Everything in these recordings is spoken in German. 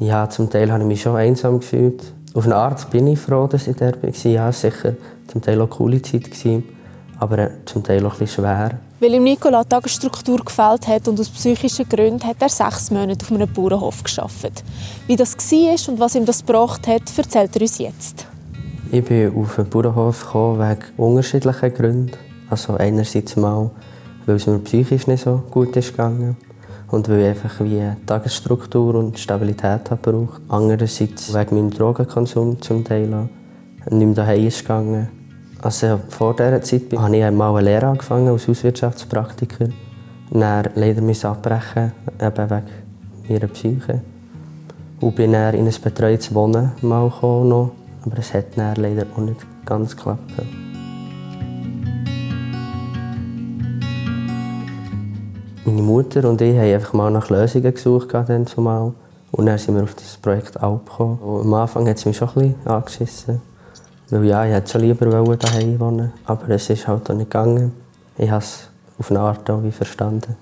Ja, zum Teil habe ich mich schon einsam gefühlt. Auf eine Art bin ich froh, dass ich da war. Ja, es war sicher zum Teil auch eine coole Zeit, aber zum Teil auch ein bisschen schwer. Weil ihm Nicola die Tagesstruktur gefällt hat und aus psychischen Gründen hat er 6 Monate auf einem Bauernhof gearbeitet. Wie das war und was ihm das gebracht hat, erzählt er uns jetzt. Ich bin auf den Bauernhof gekommen wegen unterschiedlichen Gründen. Also einerseits mal, weil es mir psychisch nicht so gut ist gegangen und weil ich einfach wie Tagesstruktur und Stabilität habe gebraucht. Andererseits wegen meinem Drogenkonsum zum Teil auch nicht mehr daheim ist gegangen. Also vor dieser Zeit habe ich mal eine Lehre angefangen als Hauswirtschaftspraktiker. Dann leider musste ich abbrechen, eben wegen meiner Psyche. Und bin dann in ein betreutes Wohnen mal gekommen, aber es hat dann leider auch nicht ganz geklappt. Meine Mutter und ich haben einfach mal nach Lösungen gesucht. Und dann sind wir auf das Projekt Alp gekommen. Am Anfang hat es mich schon ein bisschen angeschissen. Weil ja, ich hätte schon lieber daheim wohnen, aber es ist halt auch nicht gegangen. Ich habe es auf eine Art auch verstanden.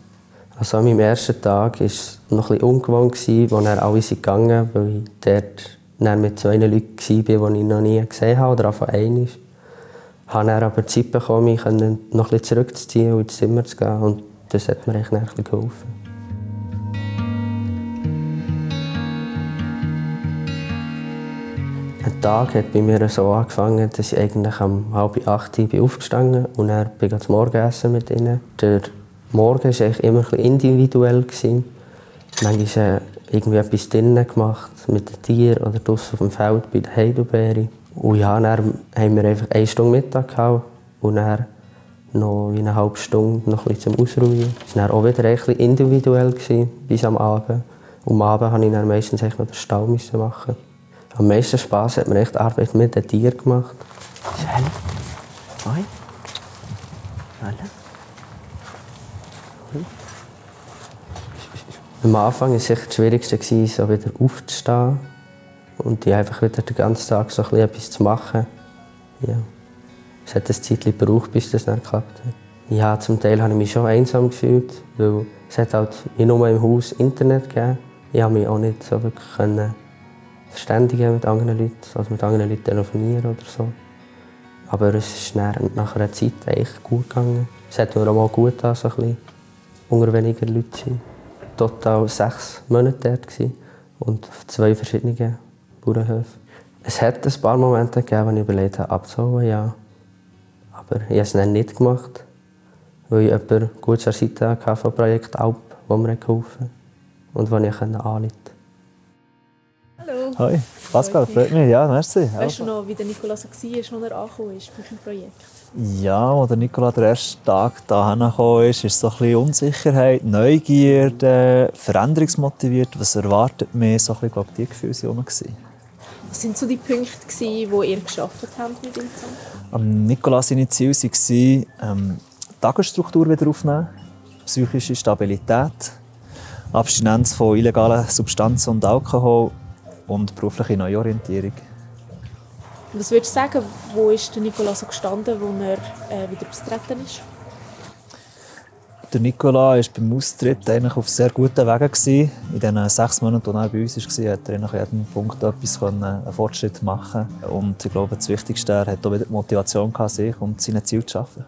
Also an meinem ersten Tag war es noch ein bisschen ungewohnt, als alle gegangen sind, weil ich dort mit 2 Leuten war, die ich noch nie gesehen habe, oder einfach einmal. Ich habe dann aber Zeit bekommen, mich noch ein bisschen zurückzuziehen und ins Zimmer zu gehen. Und das hat mir echt ein bisschen geholfen. Der Tag hat bei mir so angefangen, dass ich eigentlich um 7:30 Uhr aufgestanden bin und dann bin ich zum Morgenessen mit ihnen. Der Morgen war eigentlich immer ein bisschen individuell. Manchmal irgendwie etwas drinnen gemacht, mit den Tieren oder draussen auf dem Feld bei den Heidelbeeren. Und ja, dann haben wir einfach 1 Stunde Mittag gehabt und dann noch wie eine halbe Stunde noch ein bisschen zum Ausruhen. Es war dann auch wieder ein bisschen individuell bis am Abend. Und am Abend musste ich dann meistens noch den Stall machen. Am meisten Spass hat mir echt die Arbeit mit den Tieren gemacht. Schön. Hoi. Hallo. Am Anfang war es das Schwierigste, so wieder aufzustehen und einfach wieder den ganzen Tag so etwas zu machen. Ja. Es hat ein Zeitchen gebraucht, bis das dann geklappt hat. Ja, zum Teil habe ich mich schon einsam gefühlt, weil es hat halt nur im Haus Internet gegeben. Ich konnte mich auch nicht so wirklich verständigen mit anderen Leuten, also mit anderen Leuten telefonieren oder so. Aber es ist nach einer Zeit eigentlich gut gegangen. Es hat mir auch mal gut getan, so ein bisschen unter weniger Leuten zu sein. Total 6 Monate dort und auf 2 verschiedenen Bauernhöfen. Es hat ein paar Momente gegeben, wo ich überlegt habe, abzuhauen, ja. Aber ich habe es dann nicht gemacht, weil ich jemanden gut zur Seite hatte vom Projekt Alp, der mir geholfen hat und den ich anrufen. Hallo. Hoi, Pascal, freut mich. Ja, merci. Weißt du noch, wie der Nicola so war, als er angekommen ist bei dem Projekt? Ja, als der Nicola den ersten Tag hierher kam, ist so ein bisschen Unsicherheit, Neugierde, veränderungsmotiviert. Was erwartet mich? So ein bisschen, glaube ich, die Gefühle waren. Was waren so die Punkte, die ihr geschafft habt mit ihm zusammen? Nicola seine Ziele waren, Tagesstruktur wieder aufnehmen, psychische Stabilität, Abstinenz von illegalen Substanzen und Alkohol und berufliche Neuorientierung. Was würdest du sagen, wo ist der Nicola so gestanden, als er wieder austreten ist? Der Nicola war beim Austritt eigentlich auf sehr guten Wegen. In den 6 Monaten, als er bei uns war, hat er an jedem Punkt einen Fortschritt machen. Und ich glaube, das Wichtigste, er hat auch wieder die Motivation gehabt, sich und seine Ziele zu schaffen.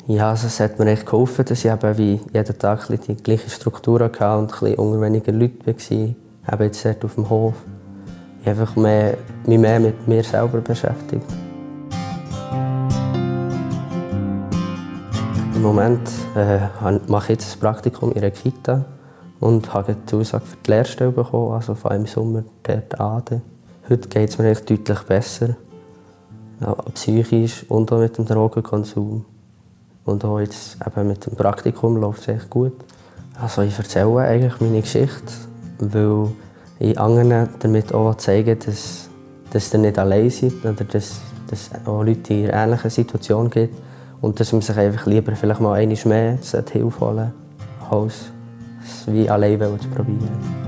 Ja, also es hat mir echt geholfen, dass ich eben wie jeden Tag die gleiche Struktur hatte und ein bisschen unter weniger Leuten war. Eben jetzt dort auf dem Hof. Ich habe mich mehr mit mir selber beschäftigt. Im Moment mache ich jetzt ein Praktikum in einer Kita und habe die Zusage für die Lehrstelle bekommen, also vor allem im Sommer dort an. Heute geht es mir echt deutlich besser, ja, psychisch und auch mit dem Drogenkonsum. Und auch jetzt eben mit dem Praktikum läuft es echt gut. Also ich erzähle eigentlich meine Geschichte, weil ich anderen damit auch zeigen, dass ihr nicht allein seid oder dass es auch Leute in einer ähnlichen Situation gibt und dass man sich einfach lieber vielleicht mal einmal mehr Hilfe holen sollte, als es wie allein zu probieren.